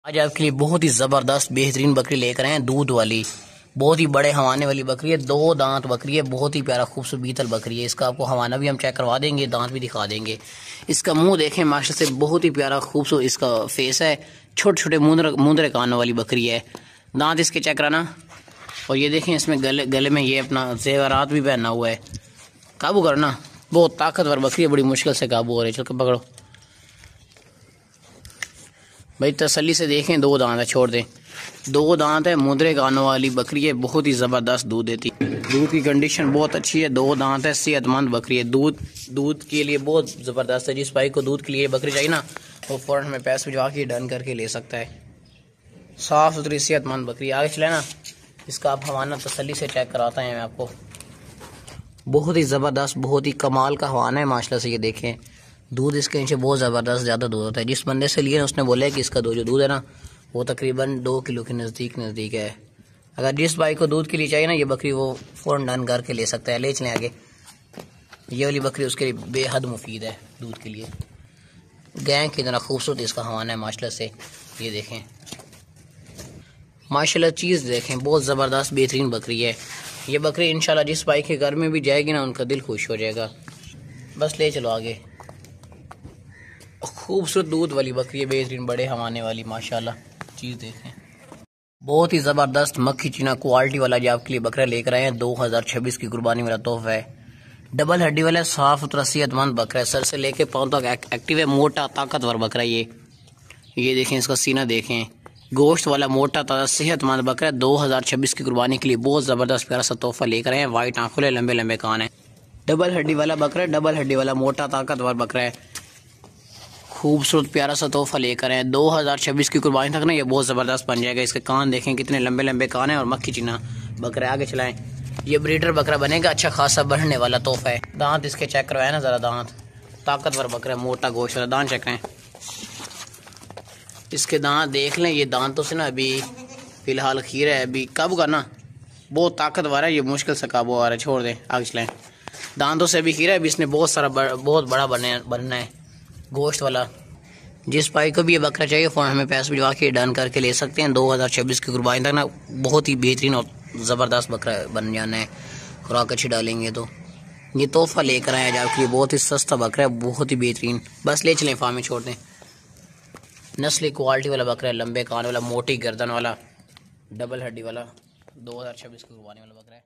आज आपके लिए बहुत ही ज़बरदस्त बेहतरीन बकरी लेकर आए हैं, दूध वाली, बहुत ही बड़े हवाने वाली बकरी है। 2 दांत बकरी है, बहुत ही प्यारा खूबसूरत बीतल बकरी है। इसका आपको हवाना भी हम चेक करवा देंगे, दांत भी दिखा देंगे। इसका मुंह देखें माशाल्लाह से, बहुत ही प्यारा खूबसूरत इसका फेस है। छोटे छोटे मुंदरे कानों वाली बकरी है। दांत इसके चेक कराना। और ये देखें इसमें गले में ये अपना जेवरात भी पहना हुआ है। काबू करना, बहुत ताकतवर बकरी है, बड़ी मुश्किल से काबू हो रही है। चल के पकड़ो भाई, तसल्ली से देखें। 2 दांत है, छोड़ दें। 2 दांत है, मुंदरे कानों वाली बकरी है, बहुत ही ज़बरदस्त दूध देती है। दूध की कंडीशन बहुत अच्छी है। 2 दांत है, सेहतमंद बकरी है। दूध के लिए बहुत ज़बरदस्त है। जिस भाई को दूध के लिए बकरी चाहिए ना, वो फ़ौरन में पैसे भिजवा के डन करके ले सकता है। साफ़ सुथरी सेहतमंद बकरी। आगे चले ना, इसका आप हवाना तसल्ली से चेक कराता है मैं आपको। बहुत ही ज़बरदस्त, बहुत ही कमाल का हवाना है माशाल्लाह से। ये देखें, दूध इसके नीचे बहुत ज़बरदस्त ज़्यादा दूध होता है। जिस बंदे से लिए उसने बोला है कि इसका जो दूध है ना, वो तकरीबन 2 किलो के नज़दीक है। अगर जिस भाई को दूध के लिए चाहिए ना ये बकरी, वो फ़ौरन डन करके ले सकता है। ले चलें आगे। ये वाली बकरी उसके लिए बेहद मुफीद है दूध के लिए। गाय की तरह खूबसूरत इसका हवाना है माशाल्लाह से। ये देखें माशाल्लाह, चीज़ देखें, बहुत ज़बरदस्त बेहतरीन बकरी है। ये बकरी इंशाल्लाह जिस भाई के घर में भी जाएगी ना, उनका दिल खुश हो जाएगा। बस ले चलो आगे। खूबसूरत दूध वाली बकरी है, बेहतरीन बड़े हवाने वाली माशाल्लाह। चीज़ देखें, बहुत ही ज़बरदस्त मक्खी चीना क्वालिटी वाला जो आपके लिए बकरा लेकर आए हैं। 2026 की कुर्बानी वाला तोहफा है। डबल हड्डी वाला साफ सुथरा सेहतमंद बकरा है। सर से लेके पाँव तक एक्टिव है, मोटा ताकतवर बकरा है ये देखें, इसका सीना देखें, गोश्त वाला मोटा ताज़ा सेहतमंद बकरा है। 2026 की कुर्बानी के लिए बहुत ज़बरदस्त प्यारा सा तोहफा लेकर आए हैं। वाइट आंखों वाले लंबे लंबे कान है। डबल हड्डी वाला बकरा है, डबल हड्डी वाला मोटा ताकतवर बकरा है। खूबसूरत प्यारा सा तोहफा लेकर आए। 2026 की कुर्बानी तक ना ये बहुत ज़बरदस्त बन जाएगा। इसके कान देखें कितने लंबे लंबे कान हैं और मक्खी चीना बकरा। आगे चलाएं, ये ब्रीडर बकरा बनेगा, अच्छा खासा बढ़ने वाला तोहफा है। दांत इसके चेक करवाए ना ज़रा, दांत ताकतवर बकरा है, मोटा गोश्त वाला। दांत चेक करें, इसके दांत देख लें। ये दांतों से ना अभी फ़िलहाल खीरा है, अभी काबू करना, बहुत ताकतवर है, ये मुश्किल से काबू आ रहा है। छोड़ दें, आगे चलाएँ। दांतों से अभी खीरा है, अभी इसने बहुत बड़ा बनना है, गोश्त वाला। जिस भाई को भी ये बकरा चाहिए फ़ौरन हमें पैसे भिजवा के डन करके ले सकते हैं। 2026 की कुर्बानी तक ना बहुत ही बेहतरीन और ज़बरदस्त बकरा बन जाना है। खुराक अच्छी डालेंगे तो। ये तोहफा लेकर आए आज आपके लिए, बहुत ही सस्ता बकरा है, बहुत ही बेहतरीन। बस ले चलें, फार्म में छोड़ दें। नस्ली क्वालिटी वाला बकरा है, लंबे कान वाला, मोटी गर्दन वाला, डबल हड्डी वाला, 2026 की कुर्बानी वाला बकरा है।